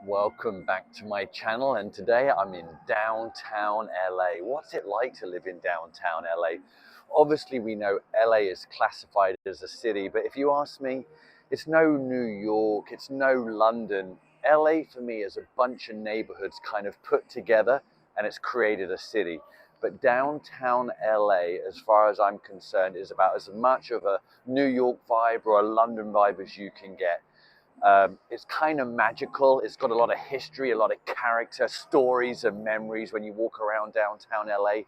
Welcome back to my channel, and today I'm in downtown LA. What's it like to live in downtown LA? Obviously we know LA is classified as a city, but if you ask me, it's no New York, it's no London. LA for me is a bunch of neighborhoods kind of put together and it's created a city. But downtown LA, as far as I'm concerned, is about as much of a New York vibe or a London vibe as you can get. It's kind of magical. It's got a lot of history, a lot of character, stories and memories when you walk around downtown LA.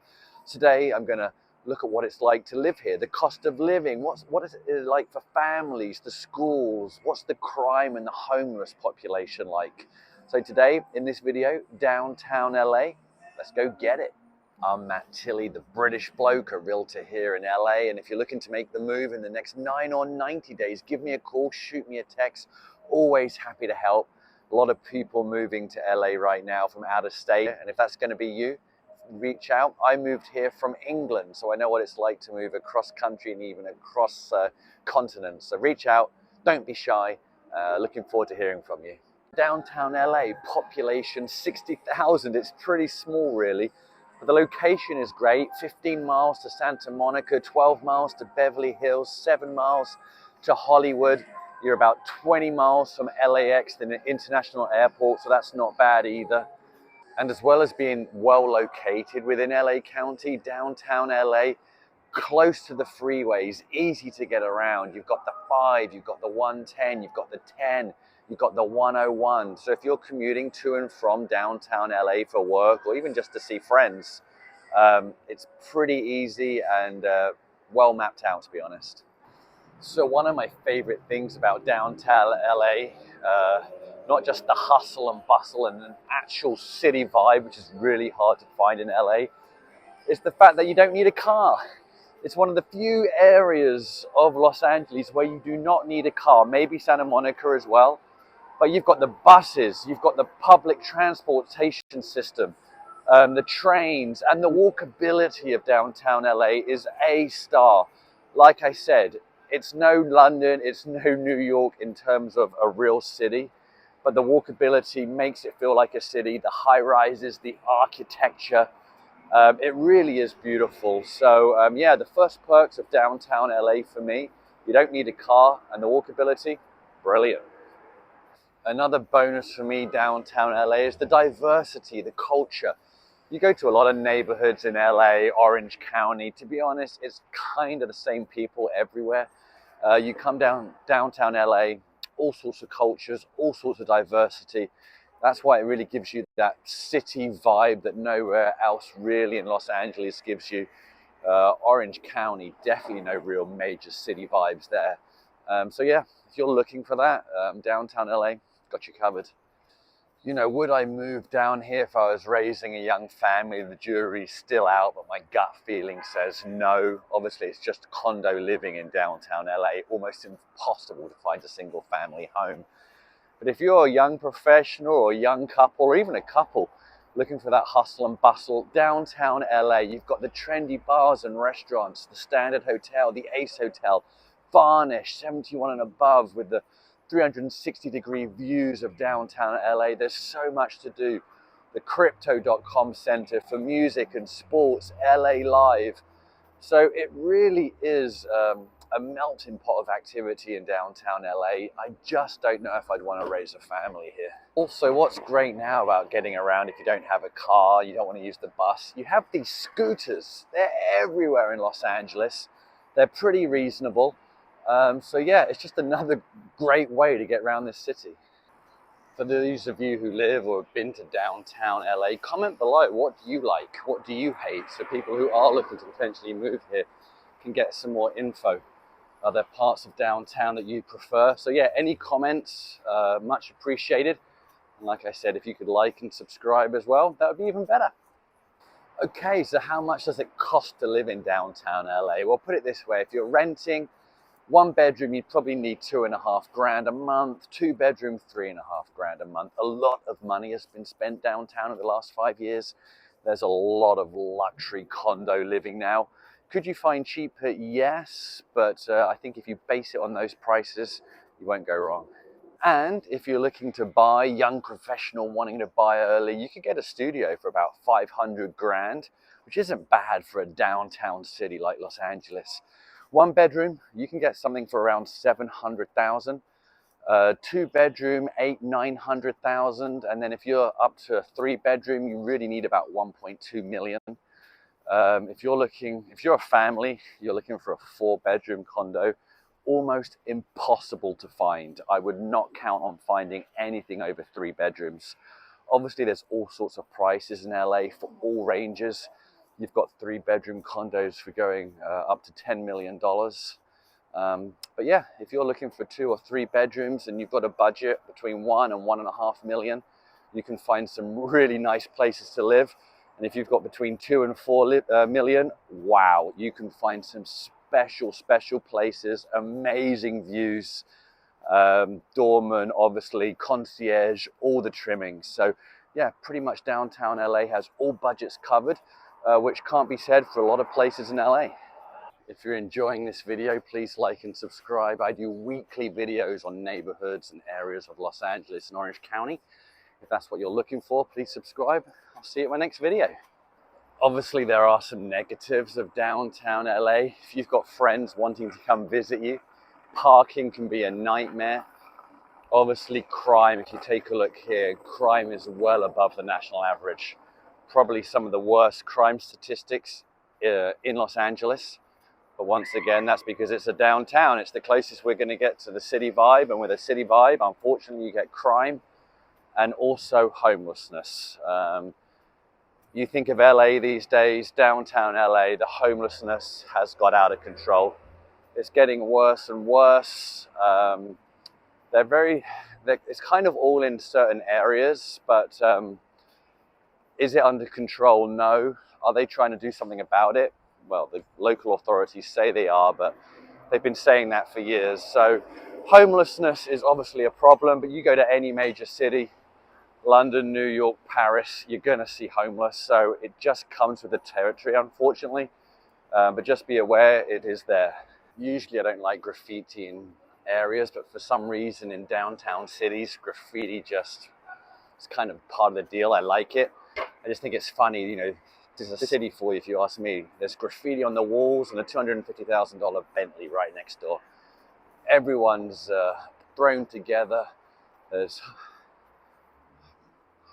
Today, I'm going to look at what it's like to live here, the cost of living, what is it like for families, the schools, what's the crime and the homeless population like. So today, in this video, downtown LA, let's go get it. I'm Matt Tilley, the British bloke, a realtor here in LA. And if you're looking to make the move in the next 9 or 90 days, give me a call, shoot me a text. Always happy to help. A lot of people moving to LA right now from out of state. And if that's going to be you, reach out. I moved here from England, so I know what it's like to move across country and even across continents. So reach out, don't be shy. Looking forward to hearing from you. Downtown LA, population 60,000. It's pretty small, really. But the location is great. 15 miles to Santa Monica, 12 miles to Beverly Hills, 7 miles to Hollywood. You're about 20 miles from LAX, the international airport, so that's not bad either. And as well as being well located within LA County, downtown LA, close to the freeways, easy to get around. You've got the 5, you've got the 110, you've got the 10, you've got the 101. So if you're commuting to and from downtown LA for work or even just to see friends, it's pretty easy and well mapped out, to be honest. So one of my favorite things about downtown LA, not just the hustle and bustle and an actual city vibe, which is really hard to find in LA, is the fact that you don't need a car. It's one of the few areas of Los Angeles where you do not need a car, maybe Santa Monica as well. But you've got the buses, you've got the public transportation system, the trains, and the walkability of downtown LA is A star. Like I said, it's no London, it's no New York in terms of a real city, but the walkability makes it feel like a city. The high rises, the architecture, it really is beautiful. So yeah, the first perks of downtown LA for me, you don't need a car, and the walkability, brilliant. Another bonus for me downtown LA is the diversity, the culture. You go to a lot of neighborhoods in LA, Orange County, to be honest, it's kind of the same people everywhere. You come downtown LA, all sorts of cultures, all sorts of diversity. That's why it really gives you that city vibe that nowhere else really in Los Angeles gives you. Orange County, definitely no real major city vibes there. So yeah, if you're looking for that, downtown LA, got you covered. You know, would I move down here if I was raising a young family? The jury's still out, but my gut feeling says no. Obviously, it's just condo living in downtown LA, almost impossible to find a single family home. But if you're a young professional or a young couple or even a couple looking for that hustle and bustle, downtown LA, you've got the trendy bars and restaurants, the Standard Hotel, the Ace Hotel, Varnish, 71 and above with the 360-degree views of downtown LA. There's so much to do. The Crypto.com Center for music and sports, LA Live. So it really is a melting pot of activity in downtown LA. I just don't know if I'd want to raise a family here. Also, what's great now about getting around if you don't have a car, you don't want to use the bus, you have these scooters. They're everywhere in Los Angeles. They're pretty reasonable. So yeah, it's just another great way to get around this city. For those of you who live or have been to downtown LA, comment below, what do you like? What do you hate? So people who are looking to potentially move here can get some more info. Are there parts of downtown that you prefer? So yeah, any comments, much appreciated. And like I said, if you could like and subscribe as well, that would be even better. Okay, so how much does it cost to live in downtown LA? Well, put it this way, if you're renting, 1 bedroom, you'd probably need $2,500 a month. 2 bedroom, $3,500 a month. A lot of money has been spent downtown in the last 5 years. There's a lot of luxury condo living now. Could you find cheaper? Yes, but I think if you base it on those prices, you won't go wrong. And if you're looking to buy, young professional wanting to buy early, you could get a studio for about 500 grand, which isn't bad for a downtown city like Los Angeles. One bedroom, you can get something for around 700,000. Two bedroom, 900,000. And then if you're up to a three bedroom, you really need about 1.2 million. If you're a family, you're looking for a four bedroom condo, almost impossible to find. I would not count on finding anything over three bedrooms. Obviously, there's all sorts of prices in LA for all ranges. You've got three bedroom condos for going up to $10 million. But yeah, if you're looking for two or three bedrooms and you've got a budget between 1 and 1.5 million, you can find some really nice places to live. And if you've got between 2 and 4 million, wow, you can find some special places, amazing views, doorman, obviously, concierge, all the trimmings. So yeah, pretty much downtown LA has all budgets covered, which can't be said for a lot of places in LA. If you're enjoying this video, please like and subscribe. I do weekly videos on neighborhoods and areas of Los Angeles and Orange County. If that's what you're looking for, please subscribe. I'll see you at my next video. Obviously, there are some negatives of downtown LA. If you've got friends wanting to come visit you, parking can be a nightmare. Obviously, crime, if you take a look here, crime is well above the national average. Probably some of the worst crime statistics in Los Angeles. But once again, that's because it's a downtown. It's the closest we're going to get to the city vibe. And with a city vibe, unfortunately, you get crime and also homelessness. You think of LA these days, downtown LA, the homelessness has got out of control. It's getting worse and worse. It's kind of all in certain areas, but is it under control? No. Are they trying to do something about it? Well, the local authorities say they are, but they've been saying that for years. So homelessness is obviously a problem, but you go to any major city, London, New York, Paris, you're going to see homeless. So it just comes with the territory, unfortunately. But just be aware, it is there. Usually I don't like graffiti in areas, but for some reason in downtown cities, graffiti just is kind of part of the deal. I like it. I just think it's funny, you know, this is a city for you if you ask me. There's graffiti on the walls and a $250,000 Bentley right next door. Everyone's thrown together. There's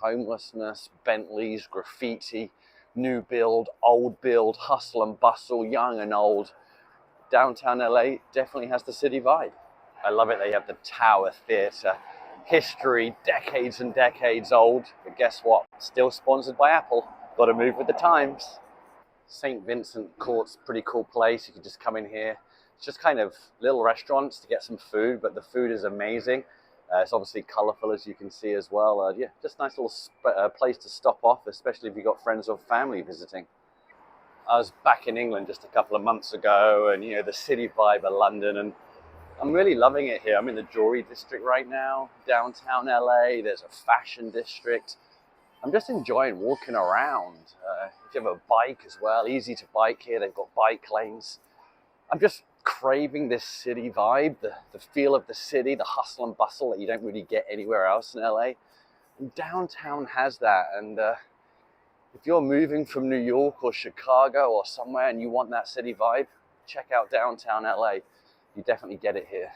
homelessness, Bentleys, graffiti, new build, old build, hustle and bustle, young and old. Downtown LA definitely has the city vibe. I love it. They have the Tower Theatre. History, decades and decades old. But guess what? Still sponsored by Apple. Got to move with the times. St. Vincent Court's a pretty cool place. You can just come in here. It's just kind of little restaurants to get some food, but the food is amazing. It's obviously colorful, as you can see as well. Yeah, just a nice little place to stop off, especially if you've got friends or family visiting. I was back in England just a couple of months ago, and you know, the city vibe of London, and I'm really loving it here. I'm in the jewelry district right now, downtown LA. There's a fashion district. I'm just enjoying walking around. If you have a bike as well, easy to bike here. They've got bike lanes. I'm just craving this city vibe, the feel of the city, the hustle and bustle that you don't really get anywhere else in LA. And downtown has that. And if you're moving from New York or Chicago or somewhere and you want that city vibe, check out downtown LA. You definitely get it here.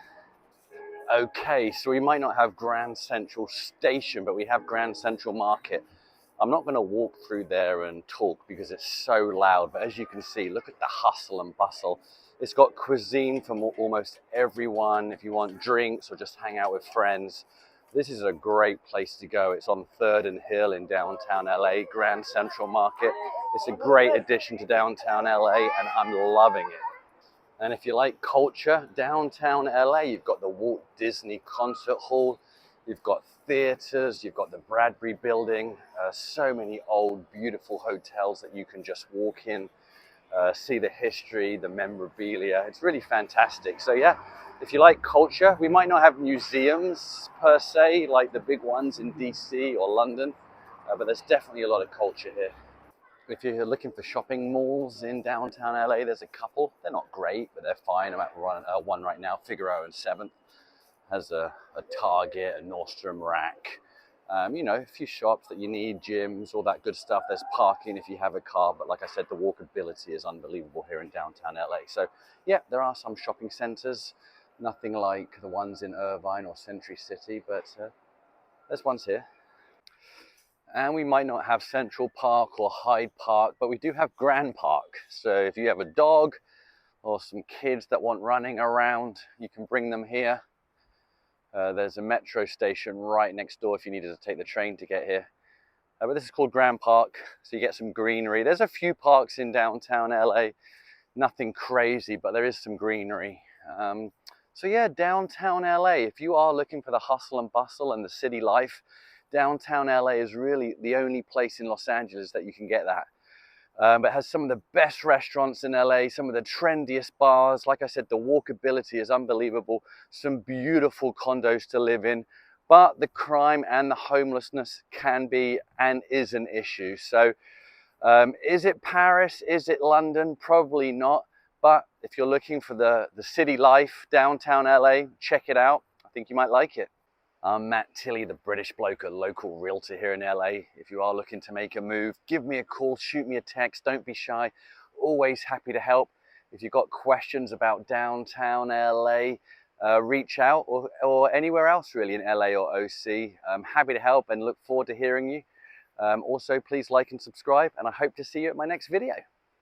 Okay, so we might not have Grand Central Station, but we have Grand Central Market. I'm not going to walk through there and talk because it's so loud, but as you can see, look at the hustle and bustle. It's got cuisine from almost everyone. If you want drinks or just hang out with friends, this is a great place to go. It's on 3rd and Hill in downtown LA, Grand Central Market. It's a great addition to downtown LA, and I'm loving it. And if you like culture, downtown LA, you've got the Walt Disney Concert Hall, you've got theaters, you've got the Bradbury Building, so many old, beautiful hotels that you can just walk in, see the history, the memorabilia. It's really fantastic. So yeah, if you like culture, we might not have museums per se, like the big ones in DC or London, but there's definitely a lot of culture here. If you're looking for shopping malls in downtown LA, there's a couple. They're not great, but they're fine. I'm at one right now, Figueroa and 7th. Has a Target, a Nordstrom Rack, you know, a few shops that you need, gyms, all that good stuff. There's parking if you have a car, but like I said, the walkability is unbelievable here in downtown LA. So yeah, there are some shopping centers, nothing like the ones in Irvine or Century City, but there's ones here. And we might not have Central Park or Hyde Park, but we do have Grand Park. So if you have a dog or some kids that want running around, you can bring them here. There's a metro station right next door if you needed to take the train to get here. But this is called Grand Park, so you get some greenery. There's a few parks in downtown LA, nothing crazy, but there is some greenery. So yeah, downtown LA, if you are looking for the hustle and bustle and the city life, downtown LA is really the only place in Los Angeles that you can get that. But it has some of the best restaurants in LA, some of the trendiest bars. Like I said, the walkability is unbelievable. Some beautiful condos to live in, but the crime and the homelessness can be and is an issue. So is it Paris? Is it London? Probably not. But if you're looking for the city life, downtown LA, check it out. I think you might like it. I'm Matt Tilley, the British bloke, a local realtor here in LA. If you are looking to make a move, give me a call, shoot me a text, don't be shy. Always happy to help. If you've got questions about downtown LA, reach out, or anywhere else really in LA or OC. I'm happy to help and look forward to hearing you. Also, please like and subscribe, and I hope to see you at my next video.